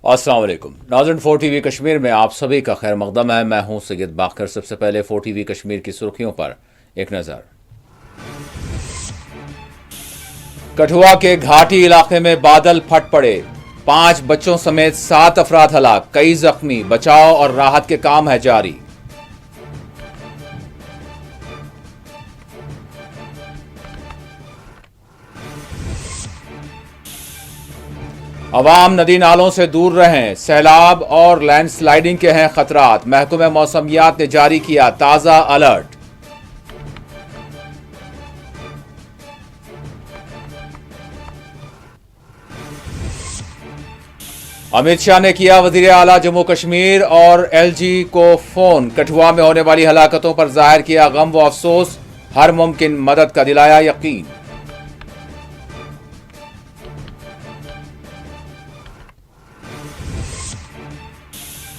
अस्सलाम वालेकुम नाज़रीन, 4 TV कश्मीर में आप सभी का खैर मकदम है। मैं हूं सैयद बाकर। सबसे पहले 4 TV कश्मीर की सुर्खियों पर एक नज़र। कठुआ के घाटी इलाके में बादल फट पड़े, 5 बच्चों समेत 7 अफराद हलाक, कई जख्मी। बचाव और राहत के काम है जारी। अवाम नदी नालों से दूर रहें, सैलाब और लैंडस्लाइडिंग के हैं खतरात। महकमे मौसमियात ने जारी किया ताज़ा अलर्ट। अमित शाह ने किया वजीर आला जम्मू कश्मीर और LG को फोन। कठुआ में होने वाली हलाकतों पर जाहिर किया गम व अफसोस, हर मुमकिन मदद का दिलाया यकीन।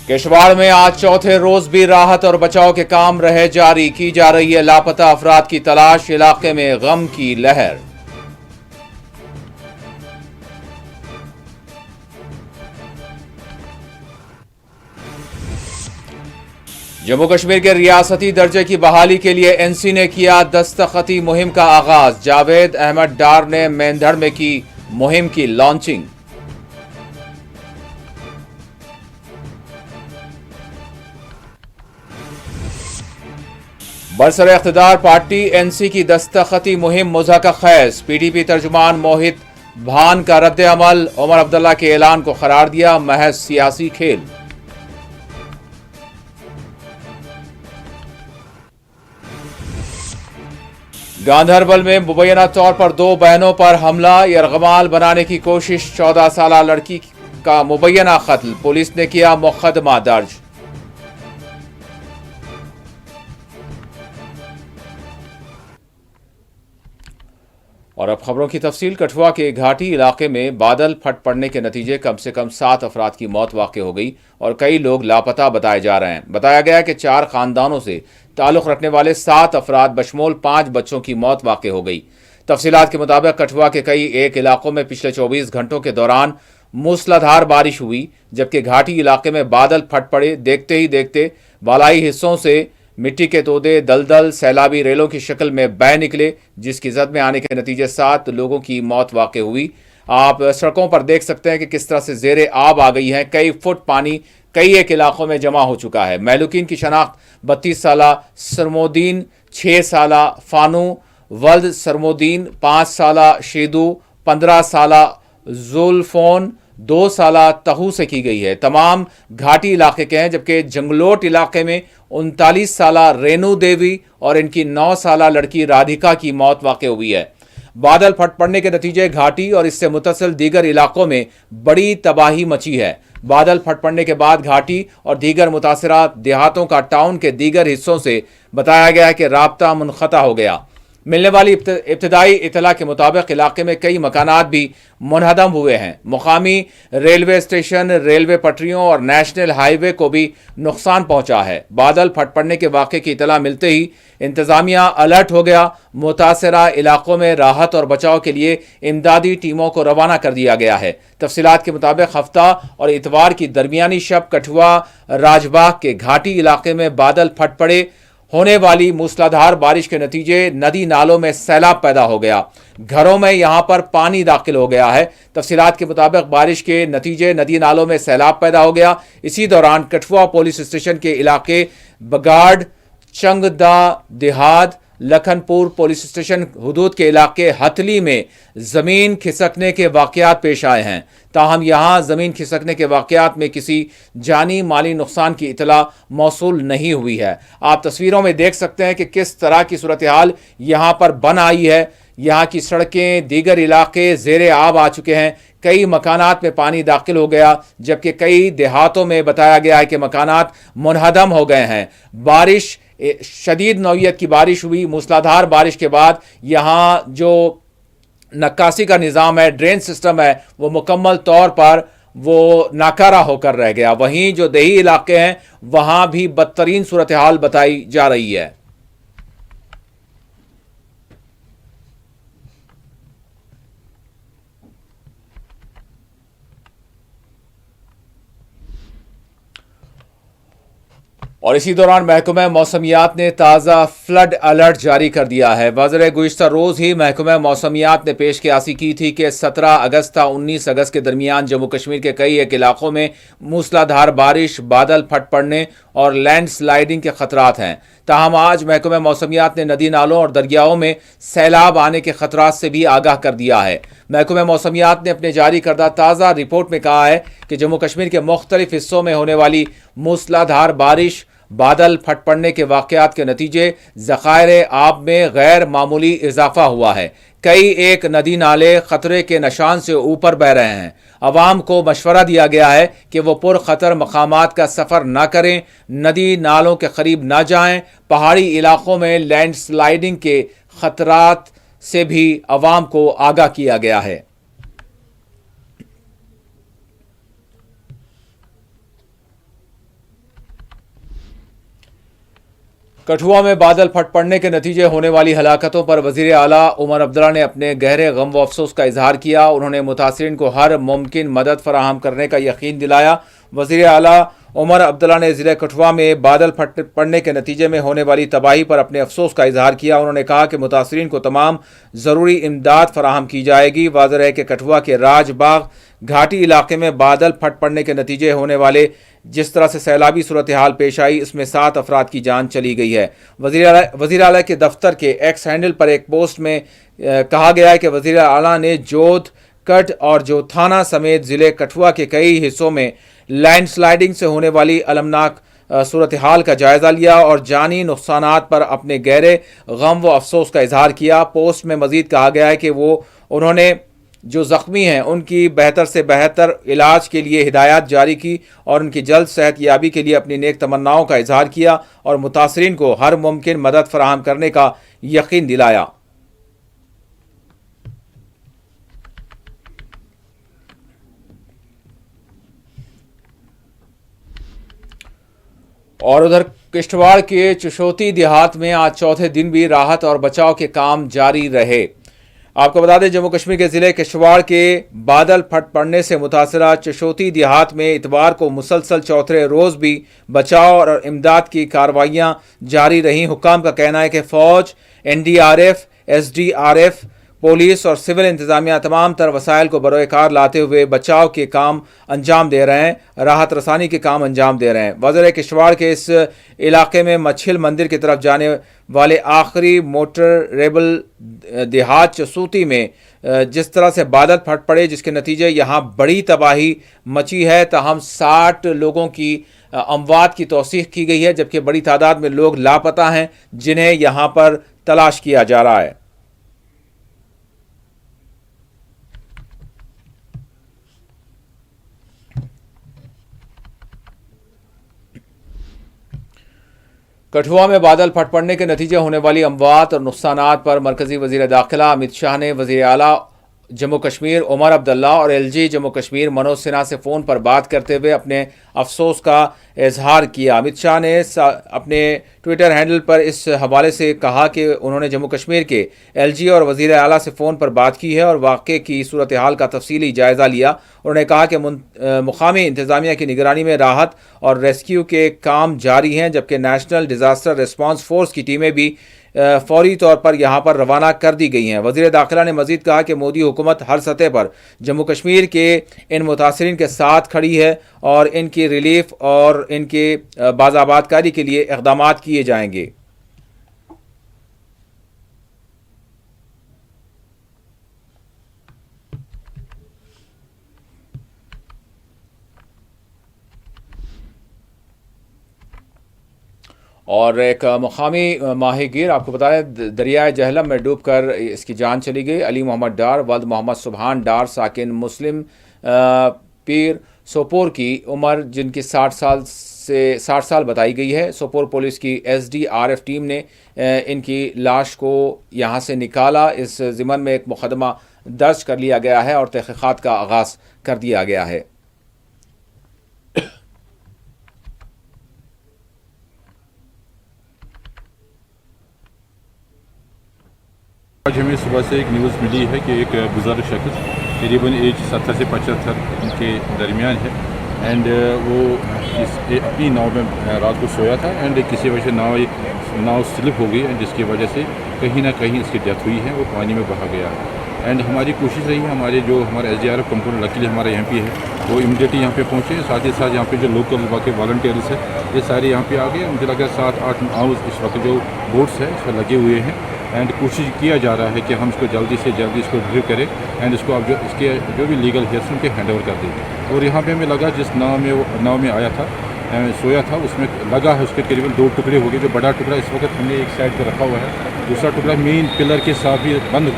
किश्तवाड़ में आज चौथे रोज भी राहत और बचाव के काम रहे जारी। की जा रही है लापता अफराद की तलाश। इलाके में गम की लहर। जम्मू कश्मीर के रियासती दर्जे की बहाली के लिए NC ने किया दस्तखती मुहिम का आगाज। जावेद अहमद डार ने मेंधड़ में की मुहिम की लॉन्चिंग। बरसर इख्तिदार पार्टी NC की दस्तखती मुहिम मुज़हका खैज। PDP तर्जुमान मोहित भान का रद्द अमल। उमर अब्दुल्ला के ऐलान को करार दिया महज सियासी खेल। गांधरबल में मुबैना तौर पर 2 बहनों पर हमला, यरगमाल बनाने की कोशिश। 14 साल लड़की का मुबैना कत्ल, पुलिस ने किया मुकदमा दर्ज। और अब खबरों की तफसील। कठुआ के घाटी इलाके में बादल फट पड़ने के नतीजे कम से कम 7 अफराद की मौत वाक़ हो गई और कई लोग लापता बताए जा रहे हैं। बताया गया है कि 4 खानदानों से ताल्लुक़ रखने वाले 7 अफराद बशमूल 5 बच्चों की मौत वाक़ हो गई। तफसीलात के मुताबिक कठुआ के कई एक इलाकों में पिछले 24 घंटों के दौरान मूसलाधार बारिश हुई, जबकि घाटी इलाके में बादल फट पड़े। देखते ही देखते बालाई हिस्सों से मिट्टी के तोदे दलदल सैलाबी रेलों की शक्ल में बह निकले, जिसकी जद में आने के नतीजे 7 लोगों की मौत वाक़ हुई। आप सड़कों पर देख सकते हैं कि किस तरह से ज़ेरे आब आ गई हैं। कई फुट पानी कई एक इलाकों में जमा हो चुका है। महलूकीन की शनाख्त 32 साला सरमोदीन, 6 साला फानू वल्द सरमोदीन, 5 साला शेदू, 15 साला जुल्फोन, 2 साला तहू से की गई है। तमाम घाटी इलाके के हैं, जबकि जंगलोट इलाके में 39 साला रेनू देवी और इनकी 9 साला लड़की राधिका की मौत वाक़ हुई है। बादल फट पड़ने के नतीजे घाटी और इससे मुतसिल दीगर इलाकों में बड़ी तबाही मची है। बादल फट पड़ने के बाद घाटी और दीगर मुतासरा देहातों का टाउन के दीगर हिस्सों से बताया गया है कि राब्ता मुनक़ता हो गया। मिलने वाली इब्तदाई इतला के मुताबिक इलाके में कई मकानात भी मुनहदम हुए हैं। मुकामी रेलवे स्टेशन, रेलवे पटरियों और नेशनल हाईवे को भी नुकसान पहुंचा है। बादल फट पड़ने के वाक़े की इतला मिलते ही इंतज़ामिया अलर्ट हो गया। मुतासरा इलाकों में राहत और बचाव के लिए इमदादी टीमों को रवाना कर दिया गया है। तफसीलात के मुताबिक हफ्ता और इतवार की दरमियानी शब कठुआ राजबाग के घाटी इलाके में बादल फट पड़े। होने वाली मूसलाधार बारिश के नतीजे नदी नालों में सैलाब पैदा हो गया। घरों में यहां पर पानी दाखिल हो गया है। तफसीलात के मुताबिक बारिश के नतीजे नदी नालों में सैलाब पैदा हो गया। इसी दौरान कठुआ पुलिस स्टेशन के इलाके बगाड़, चंगदा देहात, लखनपुर पुलिस स्टेशन हुदूद के इलाके हथली में ज़मीन खिसकने के वाक़यात पेश आए हैं। ताहम यहाँ ज़मीन खिसकने के वाक़यात में किसी जानी माली नुकसान की इतला मौसूल नहीं हुई है। आप तस्वीरों में देख सकते हैं कि किस तरह की सूरत हाल यहाँ पर बन आई है। यहाँ की सड़कें, दीगर इलाके ज़ेरे आब आ चुके हैं। कई मकानात में पानी दाखिल हो गया, जबकि कई देहातों में बताया गया है कि मकानात मुनहदम हो गए हैं। बारिश शदीद नौइयत की बारिश हुई। मूसलाधार बारिश के बाद यहाँ जो नक्कासी का निज़ाम है, ड्रेन सिस्टम है, वो मुकम्मल तौर पर वो नाकारा होकर रह गया। वहीं जो देही इलाके हैं वहाँ भी बदतरीन सूरत हाल बताई जा रही है। اور اسی دوران محکمہ موسمیات نے تازہ فلڈ الرٹ جاری کر دیا ہے۔ وزیر گزشتہ روز ہی محکمہ موسمیات نے پیش قیاسی کی تھی کہ 17 اگست تا 19 اگست کے درمیان جموں کشمیر کے کئی ایک علاقوں میں موسلا دھار بارش، بادل پھٹ پڑنے اور لینڈ سلائیڈنگ کے خطرات ہیں۔ تاہم آج محکمہ موسمیات نے ندی نالوں اور دریاؤں میں سیلاب آنے کے خطرات سے بھی آگاہ کر دیا ہے۔ محکمہ موسمیات نے اپنے جاری کردہ تازہ رپورٹ میں کہا ہے کہ جموں کشمیر کے مختلف حصوں میں ہونے والی موسلا دھار بارش، بادل پھٹ پڑنے کے واقعات کے نتیجے ذخائر آب میں غیر معمولی اضافہ ہوا ہے۔ کئی ایک ندی نالے خطرے کے نشان سے اوپر بہہ رہے ہیں۔ عوام کو مشورہ دیا گیا ہے کہ وہ پر خطر مقامات کا سفر نہ کریں، ندی نالوں کے قریب نہ جائیں۔ پہاڑی علاقوں میں لینڈ سلائیڈنگ کے خطرات سے بھی عوام کو آگاہ کیا گیا ہے۔ کٹھوعہ میں بادل پھٹ پڑنے کے نتیجے ہونے والی ہلاکتوں پر وزیر اعلیٰ عمر عبداللہ نے اپنے گہرے غم و افسوس کا اظہار کیا۔ انہوں نے متاثرین کو ہر ممکن مدد فراہم کرنے کا یقین دلایا۔ وزیر اعلیٰ عمر عبداللہ نے ضلع کٹھوعہ میں بادل پھٹ پڑنے کے نتیجے میں ہونے والی تباہی پر اپنے افسوس کا اظہار کیا۔ انہوں نے کہا کہ متاثرین کو تمام ضروری امداد فراہم کی جائے گی۔ واضح ہے کہ کٹھوعہ کے راج باغ گھاٹی علاقے میں بادل پھٹ پڑنے کے نتیجے ہونے والے جس طرح سے سیلابی صورتحال پیش آئی، اس میں 7 افراد کی جان چلی گئی ہے۔ وزیر اعلیٰ کے دفتر کے ایکس ہینڈل پر ایک پوسٹ میں کہا گیا ہے کہ وزیر اعلیٰ نے جودھ، کٹ اور جوتھانہ سمیت ضلع کٹھوعہ کے کئی حصوں میں لینڈ سلائیڈنگ سے ہونے والی المناک صورتحال کا جائزہ لیا اور جانی نقصانات پر اپنے گہرے غم و افسوس کا اظہار کیا۔ پوسٹ میں مزید کہا گیا ہے کہ انہوں نے جو زخمی ہیں ان کی بہتر سے بہتر علاج کے لیے ہدایات جاری کی اور ان کی جلد صحت یابی کے لیے اپنی نیک تمناؤں کا اظہار کیا اور متاثرین کو ہر ممکن مدد فراہم کرنے کا یقین دلایا۔ اور ادھر کشتواڑ کے چشوتی دیہات میں آج چوتھے دن بھی راحت اور بچاؤ کے کام جاری رہے۔ آپ کو بتا دیں جموں کشمیر کے ضلع کشتواڑ کے بادل پھٹ پڑنے سے متاثرہ چشوتی دیہات میں اتوار کو مسلسل چوتھے روز بھی بچاؤ اور امداد کی کارروائیاں جاری رہیں۔ حکام کا کہنا ہے کہ فوج، NDRF، SDRF، پولیس اور سول انتظامیہ تمام تر وسائل کو بروئے کار لاتے ہوئے بچاؤ کے کام انجام دے رہے ہیں، راحت رسانی کے کام انجام دے رہے ہیں۔ وزیر کشتواڑ کے اس علاقے میں مچھل مندر کی طرف جانے والے آخری موٹر ریبل دیہات چسوتی میں جس طرح سے بادل پھٹ پڑے جس کے نتیجے یہاں بڑی تباہی مچی ہے، تاہم 60 لوگوں کی اموات کی توثیق کی گئی ہے، جبکہ بڑی تعداد میں لوگ لاپتہ ہیں جنہیں یہاں پر تلاش کیا جا رہا ہے۔ کٹھوعہ میں بادل پھٹ پڑنے کے نتیجے ہونے والی اموات اور نقصانات پر مرکزی وزیر داخلہ امت شاہ نے وزیر اعلیٰ جموں کشمیر عمر عبداللہ اور LG جموں کشمیر منوج سنہا سے فون پر بات کرتے ہوئے اپنے افسوس کا اظہار کیا۔ امت شاہ نے اپنے ٹویٹر ہینڈل پر اس حوالے سے کہا کہ انہوں نے جموں کشمیر کے LG اور وزیر اعلیٰ سے فون پر بات کی ہے اور واقعے کی صورتحال کا تفصیلی جائزہ لیا۔ انہوں نے کہا کہ مقامی انتظامیہ کی نگرانی میں راحت اور ریسکیو کے کام جاری ہیں، جبکہ نیشنل ڈیزاسٹر ریسپانس فورس کی ٹیمیں بھی فوری طور پر یہاں پر روانہ کر دی گئی ہیں۔ وزیر داخلہ نے مزید کہا کہ مودی حکومت ہر سطح پر جموں کشمیر کے ان متاثرین کے ساتھ کھڑی ہے اور ان کی ریلیف اور ان کے بازآباد کاری کے لیے اقدامات کیے جائیں گے۔ اور ایک مقامی ماہی گیر آپ کو بتائیں دریائے جہلم میں ڈوب کر اس کی جان چلی گئی۔ علی محمد ڈار ولد محمد سبحان ڈار ساکن مسلم پیر سوپور کی عمر جن کی 60 سال بتائی گئی ہے۔ سوپور پولیس کی SDRF ٹیم نے ان کی لاش کو یہاں سے نکالا۔ اس ضمن میں ایک مقدمہ درج کر لیا گیا ہے اور تحقیقات کا آغاز کر دیا گیا ہے۔ آج ہمیں صبح سے ایک نیوز ملی ہے کہ ایک بزرگ شخص قریباً ایج 70 سے 75 کے درمیان ہے، एंड वो अपनी नाव में रात को सोया था एंड किसी वजह से नाव स्लिप हो गई एंड जिसकी वजह से कहीं ना कहीं इसकी डेथ हुई है, वो पानी में बहा गया। एंड हमारी कोशिश रही है, हमारे SDRF कंपोनेंट लकीली हमारा यहाँ पे है, वो इमीडिएटली यहाँ पे पहुँचे। साथ ही साथ यहाँ पे जो लोकल बाकी वॉलंटियर्स है ये सारे यहाँ पे आ गए। मुझे लगा 7-8 नाव इस वक्त जो बोट्स है इस पर लगे हुए हैं एंड कोशिश किया जा रहा है कि हम इसको जल्दी से जल्दी इसको रिलीव करें एंड इसको अब इसके जो भी लीगल हेयर्स उनके हैंड ओवर कर दें। और यहाँ पे हमें लगा जिस नाव में आया था सोया था उसमें लगा है उसके करीबन 2 टुकड़े हो गए। जो बड़ा टुकड़ा इस वक्त हमने एक साइड पर रखा हुआ है, दूसरा टुकड़ा मेन पिलर के साथ भी बंद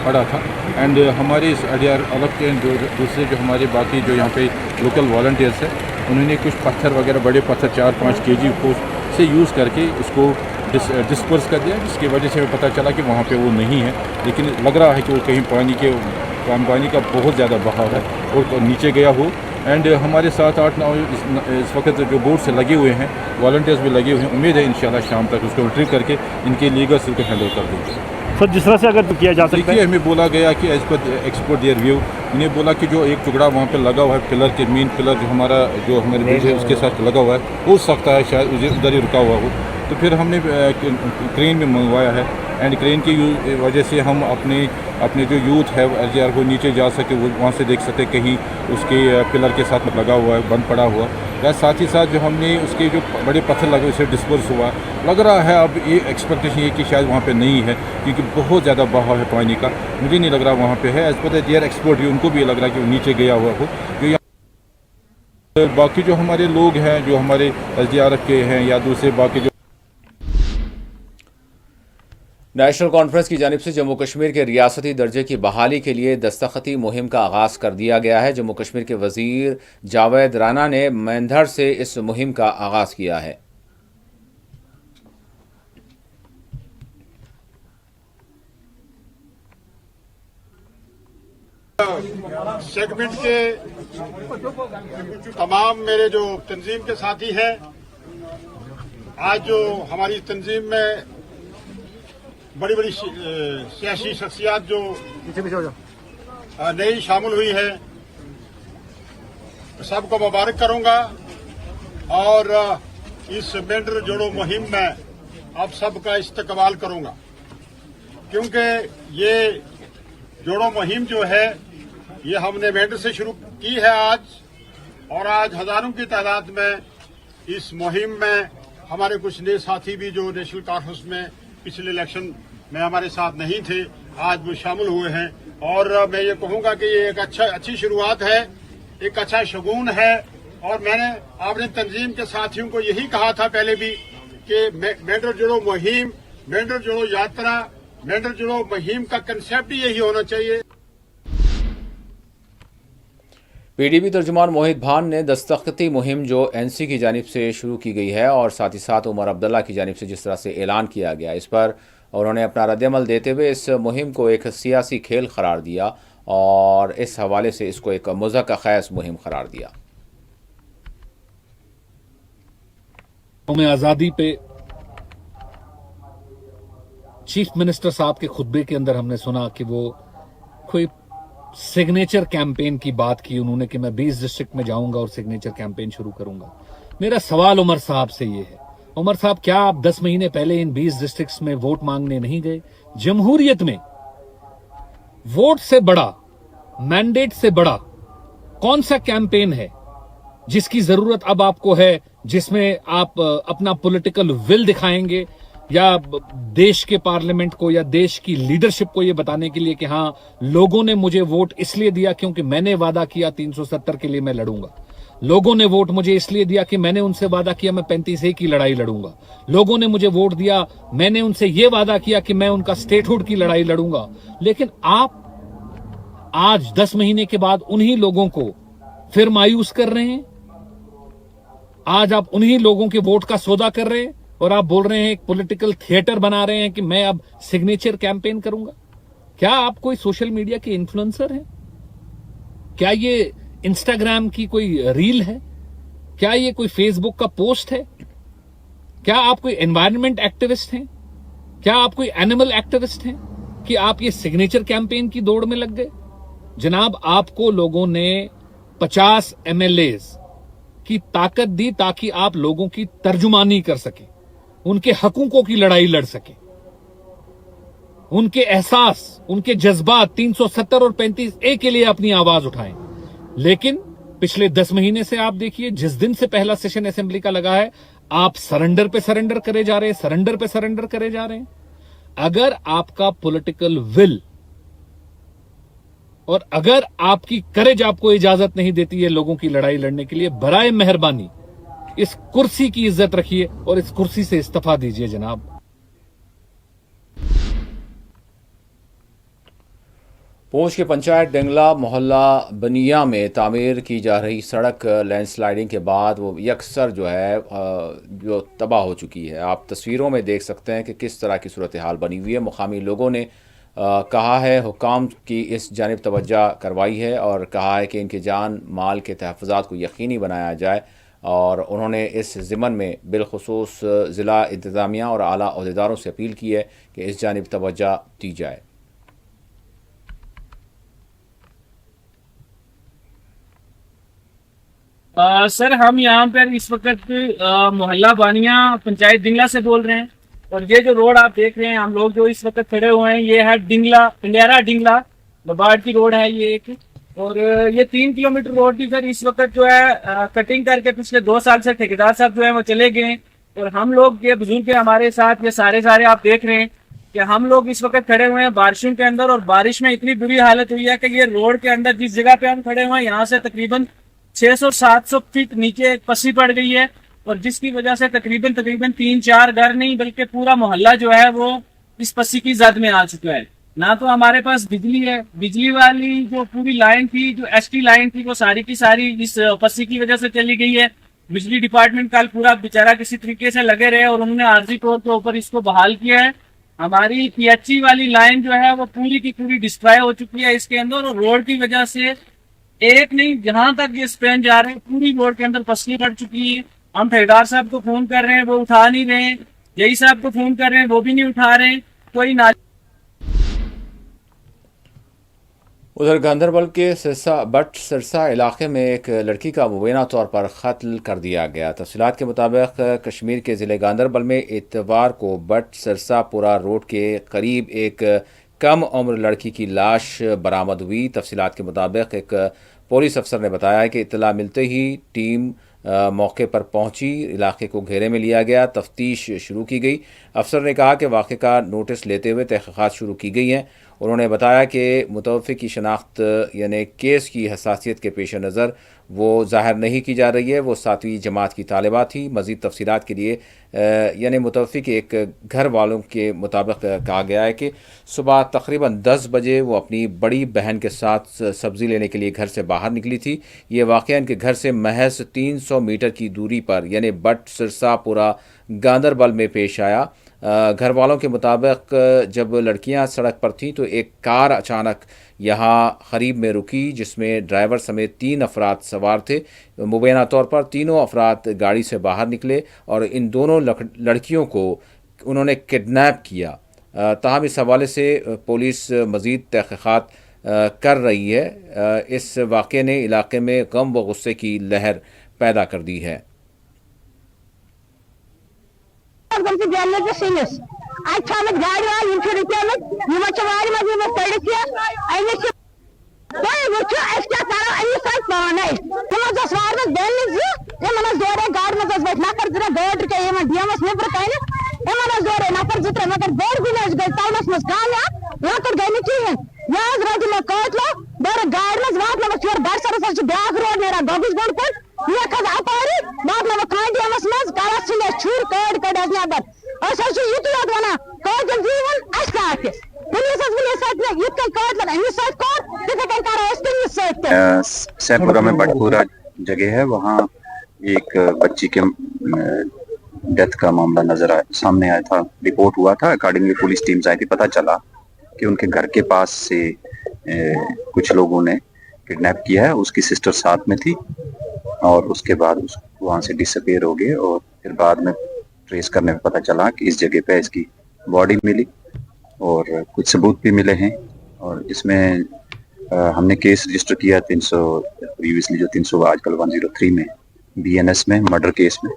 पड़ा था। एंड हमारे इस अलग के दूसरे जो हमारे बाकी जो यहाँ पे लोकल वॉलंटियर्स है उन्होंने कुछ पत्थर वगैरह बड़े पत्थर 4-5 kg को से यूज़ करके इसको डिस्पर्स कर दिया, जिसकी वजह से हमें पता चला कि वहाँ पे वो नहीं है। लेकिन लग रहा है कि वो कहीं पानी का बहुत ज़्यादा बहाव है और नीचे गया हो। एंड हमारे 7-8 नाव इस वक्त जो बोट से लगे हुए हैं, वॉलंटियर्स भी लगे हुए हैं। उम्मीद है इंशाल्लाह शाम तक उसको रिट्रीव करके इनके लीगल से उसको हैंडल कर देंगे। सर जिस तरह से अगर किया जा सकता है, हमें बोला गया कि as per expert there view, इन्हें बोला कि जो एक टुकड़ा वहाँ पे लगा हुआ है पिलर के मेन पिलर जो हमारे ब्रिज है उसके साथ लगा हुआ है, हो सकता है शायद उधर ही रुका हुआ हो। तो फिर हमने क्रेन में मंगवाया है एंड क्रेन की वजह से हम अपने जो यूथ है SDR को नीचे जा सके, वो वहाँ से देख सकते कहीं उसके पिलर के साथ लगा हुआ है, बंद पड़ा हुआ। या साथ ही साथ जो हमने उसके जो बड़े पत्थर लगे उसे डिस्पर्स हुआ। लग रहा है अब ये एक्सपेक्टेशन ये कि शायद वहाँ पे नहीं है क्योंकि बहुत ज़्यादा बहाव है पानी का। मुझे नहीं लग रहा वहाँ पे है। एज पर देयर एक्सपर्ट उनको भी लग रहा है कि वो नीचे गया हुआ हो। जो बाकी जो हमारे लोग हैं जो हमारे SDRF के हैं या दूसरे बाकी जो नेशनल कॉन्फ्रेंस की जानिब से जम्मू कश्मीर के रियासती दर्जे की बहाली के लिए दस्तखती मुहिम का आगाज़ कर दिया गया है। जम्मू कश्मीर के वज़ीर जावेद राना ने मेंधर से इस मुहिम का आगाज़ किया है। सेगमेंट के तमाम मेरे जो तंजीम के साथी हैं, आज जो हमारी तंजीम में बड़ी बड़ी सियासी शख्सियात जो नई शामिल हुई है, सबको मुबारक करूंगा और इस मेंढर जोड़ो मुहिम में आप सबका इस्तकबाल करूंगा, क्योंकि ये जोड़ो मुहिम जो है ये हमने मेंढर से शुरू की है आज, और आज हजारों की तादाद में इस मुहिम में हमारे कुछ नए साथी भी जो नेशनल कॉन्फ्रेंस में पिछले इलेक्शन में हमारे साथ नहीं थे, आज वो शामिल हुए हैं। और मैं ये कहूंगा कि ये एक अच्छी शुरुआत है, एक अच्छा शगुन है। और मैंने अपने तंजीम के साथियों को यही कहा था पहले भी कि मेंढर जोड़ो मुहिम, मेंढर जोड़ो यात्रा, मेंढर जोड़ो मुहिम का कंसेप्ट ही यही होना चाहिए। PDP तर्जुमान मोहित भान ने दस्तखती मुहिम जो NC की जानिब से शुरू की गई है और साथ ही साथ उमर अब्दुल्ला की जानिब से जिस तरह से ऐलान किया गया, इस पर उन्होंने अपना रद्दअमल देते हुए इस मुहिम को एक सियासी खेल करार दिया और इस हवाले से इसको एक मुज़क्क़र मुहिम करार दिया। कौम आज़ादी पे चीफ मिनिस्टर साहब के खुतबे के अंदर हमने सुना कि वो कोई सिग्नेचर कैंपेन की बात की उन्होंने कि मैं 20 डिस्ट्रिक्ट में जाऊंगा और सिग्नेचर कैंपेन शुरू करूंगा। मेरा सवाल उमर साहब से ये है, उमर साहब क्या आप 10 महीने पहले इन 20 डिस्ट्रिक्ट्स में वोट मांगने नहीं गए? जमहूरियत में वोट से बड़ा, मैंडेट से बड़ा कौन सा कैंपेन है जिसकी जरूरत अब आपको है, जिसमें आप अपना पॉलिटिकल विल दिखाएंगे या देश के पार्लियामेंट को या देश की लीडरशिप को यह बताने के लिए कि हां लोगों ने मुझे वोट इसलिए दिया क्योंकि मैंने वादा किया 370 के लिए मैं लड़ूंगा, लोगों ने वोट मुझे इसलिए दिया कि मैंने उनसे वादा किया मैं 35A की लड़ाई लड़ूंगा, लोगों ने मुझे वोट दिया मैंने उनसे यह वादा किया कि मैं उनका स्टेटहुड की लड़ाई लड़ूंगा। लेकिन आप आज 10 महीने के बाद उन्हीं लोगों को फिर मायूस कर रहे हैं। आज आप उन्हीं लोगों के वोट का सौदा कर रहे हैं और आप बोल रहे हैं एक पॉलिटिकल थिएटर बना रहे हैं कि मैं अब सिग्नेचर कैंपेन करूंगा। क्या आप कोई सोशल मीडिया के इन्फ्लुएंसर हैं? क्या ये इंस्टाग्राम की कोई रील है? क्या ये कोई फेसबुक का पोस्ट है? क्या आप कोई एनवायरनमेंट एक्टिविस्ट हैं? क्या आप कोई एनिमल एक्टिविस्ट हैं कि आप ये सिग्नेचर कैंपेन की दौड़ में लग गए? जनाब, आपको लोगों ने 50 MLAs की ताकत दी ताकि आप लोगों की तर्जुमानी कर सके, उनके हकूकों की लड़ाई लड़ सके, उनके एहसास, उनके जज्बात 370 और 35A के लिए अपनी आवाज उठाएं। लेकिन पिछले 10 महीने से आप देखिए, जिस दिन से पहला सेशन असेंबली का लगा है, आप सरेंडर पे सरेंडर करे जा रहे हैं, सरेंडर पे सरेंडर करे जा रहे हैं। अगर आपका पॉलिटिकल विल और अगर आपकी करेज आपको इजाजत नहीं देती है लोगों की लड़ाई लड़ने के लिए, बराए मेहरबानी इस कुर्सी की इज्जत रखिए और इस कुर्सी से इस्तीफा दीजिए जनाब। पूंछ के पंचायत डेंगला मोहल्ला बनिया में तामीर की जा रही सड़क लैंडस्लाइडिंग के बाद वो यकसर जो है जो तबाह हो चुकी है। आप तस्वीरों में देख सकते हैं कि किस तरह की सूरत हाल बनी हुई है। मुकामी लोगों ने कहा है, हुकाम की इस जानिब तवज्जो करवाई है और कहा है कि इनके जान माल के तहफ़्फ़ुज़ात को यकीनी बनाया जाए, और उन्होंने इस ज़िमन में बिलखुसूस ज़िला इंतज़ामिया और आला ओहदेदारों से अपील की है कि इस जानिब तवज्जो दी जाए। सर, हम यहाँ पर इस वक्त मोहल्ला बानिया पंचायत डिंगला से बोल रहे हैं, और ये जो रोड आप देख रहे हैं, हम लोग जो इस वक्त खड़े हुए हैं, ये है डिंगला पिंडियारा डिंगला लबाड़ की रोड है ये एक। और ये 3 किलोमीटर रोड की सर इस वक्त जो है कटिंग करके पिछले 2 साल से ठेकेदार साहब जो है वो चले गए। और हम लोग, ये बुजुर्ग हमारे साथ, ये सारे आप देख रहे हैं कि हम लोग इस वक्त खड़े हुए हैं बारिशों के अंदर, और बारिश में इतनी बुरी हालत हुई है कि ये रोड के अंदर जिस जगह पे हम खड़े हुए हैं, यहाँ से तकरीबन 600-700 फीट नीचे पसी पड़ गई है, और जिसकी वजह से तकरीबन 3-4 घर नहीं बल्कि पूरा मोहल्ला जो है वो इस पसी की जद में आ चुका है। ना तो हमारे पास बिजली है, बिजली वाली जो पूरी लाइन थी, जो एसटी लाइन थी, वो सारी की सारी इस पसी की वजह से चली गई है। बिजली डिपार्टमेंट कल पूरा बेचारा किसी तरीके से लगे रहे और उन्होंने आर्जी तौर के ऊपर इसको बहाल किया है। हमारी पीएचई वाली लाइन जो है वो पूरी की पूरी डिस्ट्रॉय हो चुकी है इसके अंदर, और रोड की वजह से एक नहीं, जहां तक ये स्पेन जा रहे हैं पूरी रोड के अंदर पसली पड़ चुकी है। हम ठेकेदार साहब को फोन कर रहे हैं, वो उठा नहीं रहे हैं, यही साहब को फोन कर रहे हैं, वो भी नहीं उठा रहे हैं। कोई ना। उधर गांधरबल के बट सिरसा इलाके में एक लड़की का मुबैना तौर पर कत्ल कर दिया गया। तफसीलात के मुताबिक कश्मीर के ज़िले गांधरबल में इतवार को बट सिरसापुरा रोड के करीब एक कम उम्र लड़की की लाश बरामद हुई। तफसीलात के मुताबिक एक पुलिस अफसर ने बताया कि इत्तला मिलते ही टीम मौके पर पहुंची, इलाके को घेरे में लिया गया, तफ्तीश शुरू की गई। अफसर ने कहा कि वाक़े का नोटिस लेते हुए तहक़ीक़ात शुरू की गई हैं। उन्होंने बताया कि मुतवफ़्फ़ी की शनाख्त यानी केस की हसासियत के पेश नज़र वो ज़ाहिर नहीं की जा रही है। वो 7वीं जमात की तालिबा थी। मज़ीद तफसीलात के लिए यानी मुतवफ़्फ़ी के एक घर वालों के मुताबिक कहा गया है कि सुबह तकरीबन 10 बजे वो अपनी बड़ी बहन के साथ सब्ज़ी लेने के लिए घर से बाहर निकली थी। ये वाक़या इनके घर से महज 300 मीटर की दूरी पर यानी बट सिरसापुरा गांधरबल में पेश आया। घर वालों के मुताबिक जब लड़कियां सड़क पर थीं तो एक कार अचानक यहां करीब में रुकी, जिसमें ड्राइवर समेत 3 अफराद सवार थे। मुबैना तौर पर तीनों अफराद गाड़ी से बाहर निकले और इन दोनों लड़कियों को उन्होंने किडनैप किया। ताहम इस हवाले से पुलिस मज़ीद तहक़ीक़ात कर रही है। इस वाक़े ने इलाके में गम व गुस्से की लहर पैदा कर दी है। सैपुरा में बटपुरा जगह है, वहाँ एक बच्ची के डेथ का मामला सामने आया था। रिपोर्ट हुआ था, अकॉर्डिंगली पुलिस टीम्स आई थी। पता चला कि उनके घर के पास से कुछ लोगों ने किडनैप किया है। उसकी सिस्टर साथ में थी और उसके बाद वहाँ से डिसअपीयर हो गए, और फिर बाद में ट्रेस करने में पता चला कि इस जगह पे इसकी बॉडी मिली और कुछ सबूत भी मिले हैं। और इसमें हमने केस रजिस्टर किया 300 प्रीवियसली जो 300 आजकल 103 में BNS में मर्डर केस में,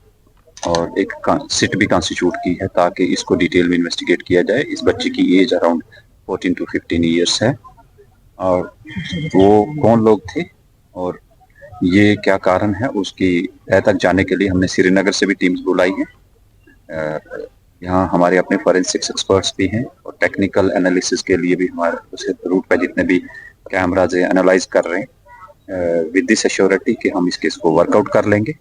और एक सिट भी कॉन्स्टिट्यूट की है ताकि इसको डिटेल में इन्वेस्टिगेट किया जाए। इस बच्चे की एज अराउंड 14 to 15 ईयर्स है, और वो कौन लोग थे और ये क्या कारण है उसकी तह तक जाने के लिए हमने श्रीनगर से भी टीम्स बुलाई है। यहाँ हमारे अपने फॉरेंसिक्स एक्सपर्ट्स भी हैं और टेक्निकल एनालिसिस के लिए भी हमारे उस रूट पे जितने भी कैमराज एनालाइज कर रहे हैं विद दिस एश्योरिटी कि हम इस केस को वर्कआउट कर लेंगे।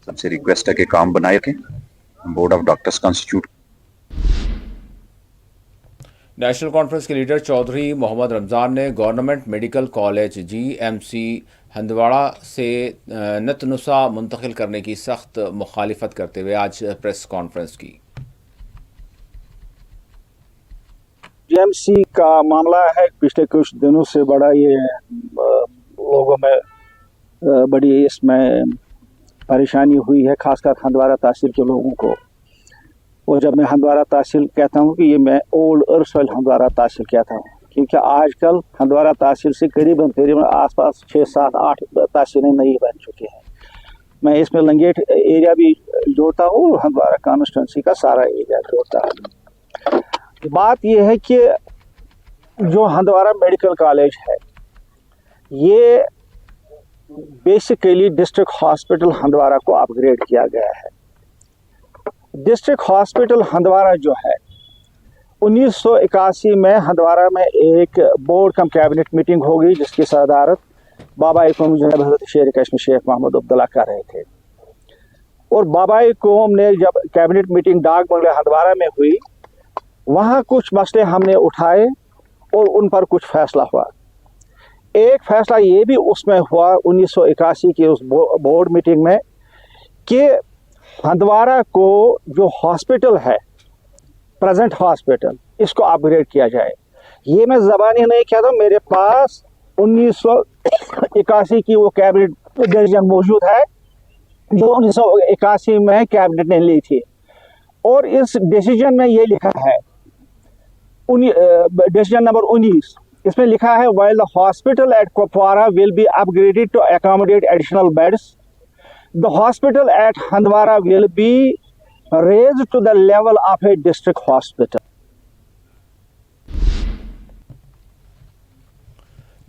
सबसे रिक्वेस्ट है कि काम बनाए रखें। Board of doctors constitute. National conference के लीडर चौधरी मोहम्मद रमज़ान ने government medical college GMC Handwara से नतनुसा मुंतकिल करने की सख्त मुखालिफत करते हुए आज प्रेस कॉन्फ्रेंस की। GMC का मामला है, पिछले कुछ दिनों से बड़ा ये लोगों में बड़ी इसमें परेशानी हुई है, खासकर हंदवाड़ा तहसील के लोगों को। और जब मैं हंदवाड़ा तहसील कहता हूँ कि ये मैं ओल्ड अर्सवाइल हंदवाड़ा तहसील कहता हूँ, क्योंकि आजकल हंदवाड़ा तहसील से करीबन आसपास 6, 7, 8 तहसीलें नई बन चुकी हैं। मैं इसमें लंगेट एरिया भी जोड़ता हूँ और हंदवाड़ा कॉन्स्टिट्यूंसी का सारा एरिया जोड़ता है। बात यह है कि जो हंदवाड़ा मेडिकल कॉलेज है ये बेसिकली डिस्ट्रिक्ट हॉस्पिटल हंदवाड़ा को अपग्रेड किया गया है। डिस्ट्रिक्ट हॉस्पिटल हंदवाड़ा जो है 1981 में हंदवाड़ा में एक बोर्ड कम कैबिनेट मीटिंग हो गई, जिसकी सदारत बाबा कौम जनाब हज़रत शेर कश्मीर शेख महमूद अब्दुल्ला कर रहे थे। और बाबा कौम ने जब कैबिनेट मीटिंग डाक बंगले हंदवाड़ा में हुई, वहाँ कुछ मसले हमने उठाए और उन पर कुछ फैसला हुआ। एक फैसला ये भी उसमें हुआ 1981 की उस बोर्ड मीटिंग में कि हंदवाड़ा को जो हॉस्पिटल है, प्रेजेंट हॉस्पिटल, इसको अपग्रेड किया जाए। ये मैं ज़बानी नहीं कहता, मेरे पास 1981 की वो कैबिनेट डिसीजन मौजूद है जो 1981 में कैबिनेट ने ली थी। और इस डिसीजन में ये लिखा है, डिसीजन नंबर 19, इसमें लिखा है while the hospital at Kupwara will be upgraded to accommodate additional beds, the hospital at Hindwara will be raised to the level of a district hospital.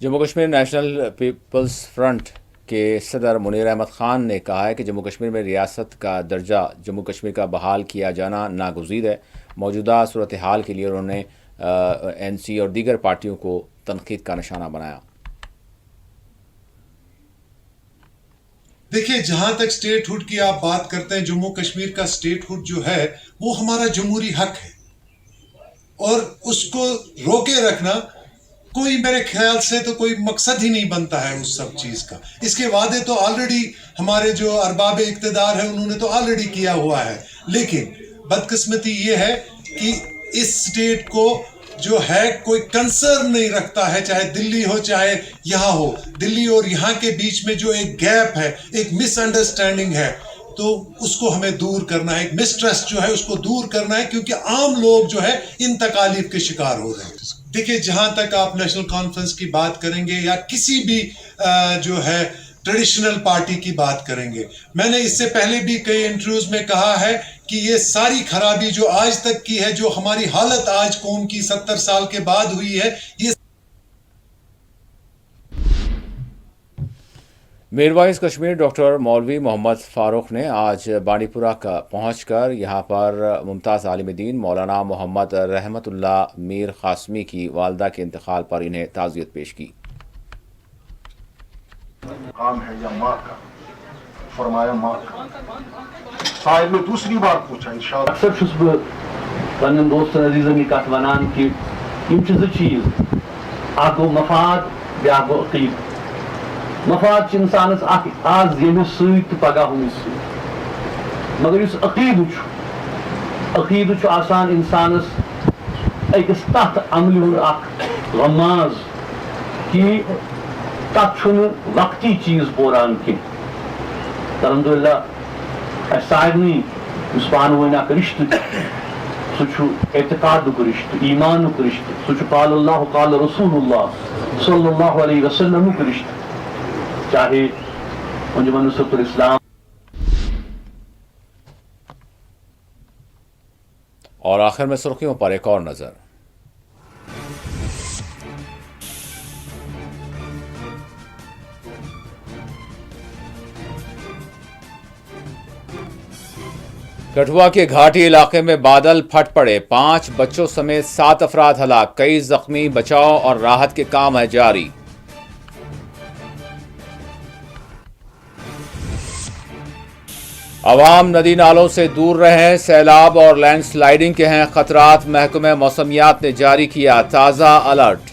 Jammu Kashmir National Peoples Front के सदर मुनीर अहमद खान ने कहा है कि जम्मू कश्मीर में रियासत का दर्जा जम्मू कश्मीर का बहाल किया जाना नागुज़ीर है। मौजूदा सूरत हाल के लिए उन्होंने NC और दीगर पार्टियों को तनकीद का निशाना बनाया। देखिए, जहां तक स्टेटहुड की आप बात करते हैं, जम्मू कश्मीर का स्टेटहुड जो है वो हमारा जमहूरी हक है और उसको रोके रखना कोई मेरे ख्याल से तो कोई मकसद ही नहीं बनता है उस सब चीज का। इसके वादे तो ऑलरेडी हमारे जो अरबाब इक्तदार है उन्होंने तो ऑलरेडी किया हुआ है, लेकिन बदकिस्मती ये है कि इस स्टेट को जो है कोई कंसर्न नहीं रखता है, चाहे दिल्ली हो चाहे यहाँ हो। दिल्ली और यहाँ के बीच में जो एक गैप है, एक मिसअंडरस्टैंडिंग है, तो उसको हमें दूर करना है। एक मिसट्रस्ट जो है उसको दूर करना है, क्योंकि आम लोग जो है इन तकालीफ के शिकार हो रहे हैं। देखिए, जहां तक आप नेशनल कॉन्फ्रेंस की बात करेंगे या किसी भी जो है ट्रेडिशनल पार्टी की बात करेंगे, मैंने इससे पहले भी कई इंटरव्यूज में कहा है कि ये सारी खराबी जो आज तक की है, जो हमारी हालत आज कौम की 70 साल के बाद हुई है, ये मीरवाइज कश्मीर डॉक्टर मौलवी मोहम्मद फारूक ने आज बानीपुरा का पहुंचकर यहां पर मुमताज़ आलिम दीन मौलाना मोहम्मद रहमतुल्लाह मीर कासमी की वालदा के इंतकाल पर इन्हें ताज़ियत पेश की। काम है या माँ का, फरमाया माँ का। साहिब ने दूसरी बार पूछा इंशाअल्लाह। अक्सर छुस बह पन्न दोस्तन अजीजन यह कथ वनान कि यम ज चीज, अख गो मफाद, ब्या गो अकीद। मफाद इंसानस आज यमिस सत पगह हुमिस सत, मगर इस अकीद आसान इंसानस अकिस तथ अमल हुंद अख गमाज कि तथ वक्ती चीज बोरान कह। अल्हम्दुलिल्लाह सारनी पान वन रिश्त सह एतकादुक रिश्त, ईमानुक रिश्त, सह काल अल्लाह काल रसूलुल्लाह सल्लल्लाहु अलैहि वसल्लम रिश्त, चाहे अंजुमन नुसरतुल इस्लाम आखिर में सुर्खियों पर एक और नजर। कठुआ के घाटी इलाके में बादल फट पड़े, 5 बच्चों समेत 7 अफराद हलाक, कई जख्मी, बचाव और राहत के काम है जारी। अवाम नदी नालों से दूर रहें, सैलाब और लैंडस्लाइडिंग के हैं खतरात, महकमे मौसमियात ने जारी किया ताज़ा अलर्ट।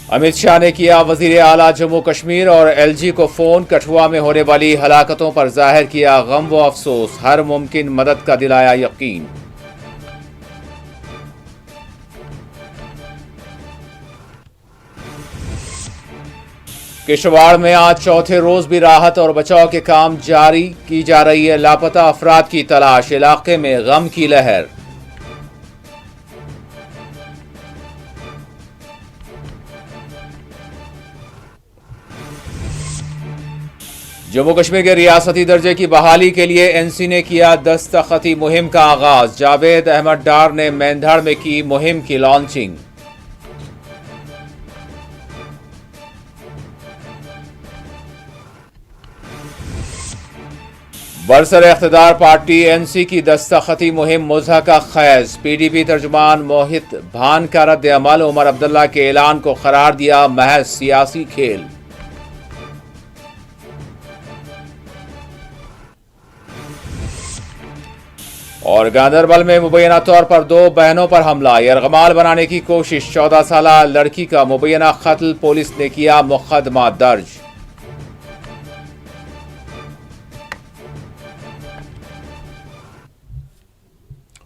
अमित शाह ने किया वजीर आला जम्मू कश्मीर और LG को फोन, कठुआ में होने वाली हलाकतों पर जाहिर किया गम व अफसोस, हर मुमकिन मदद का दिलाया यकीन। किश्तवाड़ में आज चौथे रोज भी राहत और बचाव के काम जारी, की जा रही है लापता अफराद की तलाश, इलाके में गम की लहर। जम्मू कश्मीर के रियासती दर्जे की बहाली के लिए NC ने किया दस्तखती मुहिम का आगाज, जावेद अहमद डार ने मेंधाड़ में की मुहिम की लॉन्चिंग। बरसर इख्तिदार पार्टी NC की दस्तखती मुहिम मुज़हका खैज, PDP तर्जुमान मोहित भान का रद्द अमल, उमर अब्दुल्ला के ऐलान को करार दिया महज सियासी खेल। और गांदरबल में मुबैना तौर पर 2 बहनों पर हमला, यरगमाल बनाने की कोशिश, 14 साल लड़की का मुबैना कत्ल, पुलिस ने किया मुकदमा दर्ज।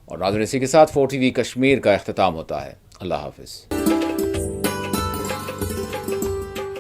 और नाज़रीन, इसी के साथ 4TV कश्मीर का इख्तिताम होता है। अल्लाह हाफिज।